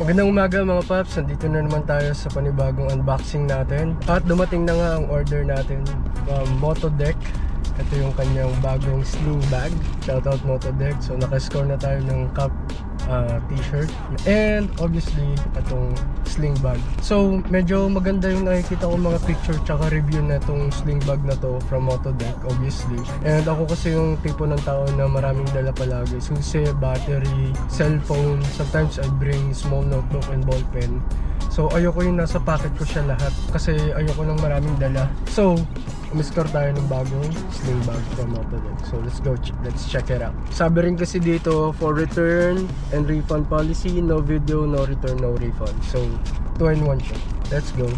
Magandang umaga mga paps, nandito na naman tayo sa panibagong unboxing natin. At dumating na nga ang order natin from Motodeck. Ito yung kanyang bagong sling bag. Shoutout Motodeck. So naka-score na tayo ng cup t-shirt and obviously itong sling bag. So medyo maganda yung nakikita ko mga picture tsaka review na itong sling bag na to from Motodeck obviously. And ako kasi yung tipo ng tao na maraming dala palagi, susi, battery, cellphone, sometimes I bring small notebook and ball pen. So ayoko yung nasa pocket ko siya lahat kasi ayoko ng maraming dala. So umiskor tayo ng bagong sling bag from Motodeck. So let's check it out. Sabi rin kasi dito, for return and refund policy, no video, no return, no refund. So 2-in-1 siya. Let's go.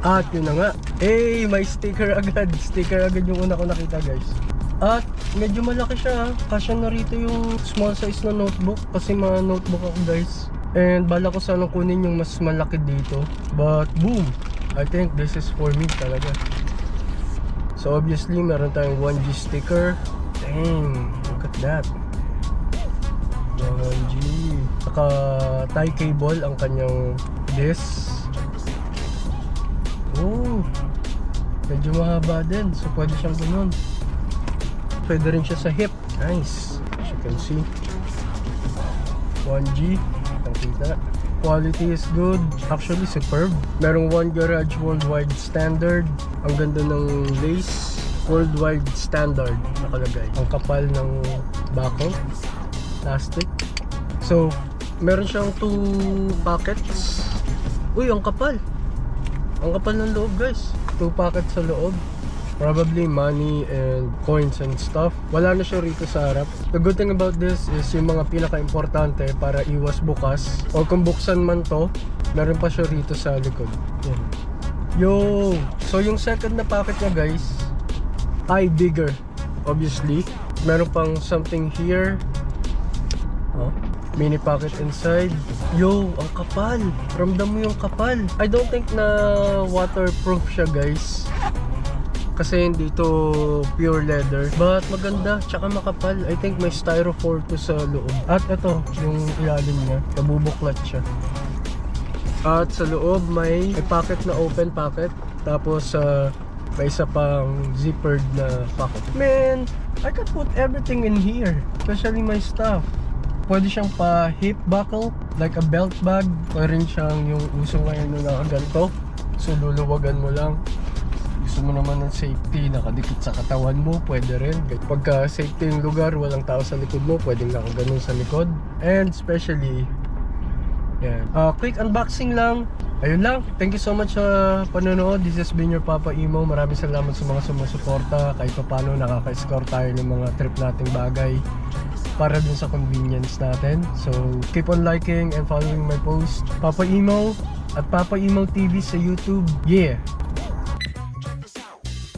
At yun na nga, may sticker agad. Sticker agad yung una ko nakita, guys. At medyo malaki siya, kasya na rito yung small size na notebook kasi mga notebook ako, guys. And bala ko sanang kunin yung mas malaki dito, but boom, I think this is for me talaga. So obviously meron tayong 1G sticker. Dang, look at that, 1G. Saka tie cable ang kanyang disc. Oh, medyo mahaba din, so pwede siyang ganun. Pwede rin siya sa hip. Nice, as you can see, 1G. Kita. Quality is good, actually superb. Merong One Garage Worldwide Standard. Ang ganda ng lace, Worldwide Standard nakalagay. Ang kapal ng bako, plastic. So meron siyang 2 pockets. Uy, ang kapal. Ang kapal ng loob, guys. 2 pockets sa loob. Probably money and coins and stuff. Wala na siya rito sa harap. The good thing about this is yung mga pinaka-importante para iwas bukas, or kung buksan man to, meron pa siya rito sa likod. Yan. Yo! So yung second na pocket niya, guys, ay bigger. Obviously. Meron pang something here. Mini pocket inside. Yo, ang kapal. Ramdam mo yung kapal. I don't think na waterproof siya, guys, kasi hindi to pure leather, but maganda, tsaka makapal. I think may styrofoam to sa loob. At ito, yung ilalim niya, nabubuklat siya. At sa loob may pocket na open pocket. Tapos may isa pang zippered na pocket. Man, I can put everything in here, especially my stuff. Pwede siyang pa hip buckle, like a belt bag. Pwede rin siyang yung uso ngayon na ganito, so luluwagan mo lang. Gusto mo naman ng safety, nakadikit sa katawan mo, pwede rin. Pagka safety yung lugar, walang tao sa likod mo, pwedeng nakaganon sa likod. And especially, yan. Quick unboxing lang. Ayun lang. Thank you so much sa panonood. This has been your Papa Emo. Maraming salamat sa mga sumusuporta. Kahit pa paano nakaka-score tayo ng mga trip nating bagay para dun sa convenience natin. So keep on liking and following my post. Papa Emo at Papa Emo TV sa YouTube. Yeah!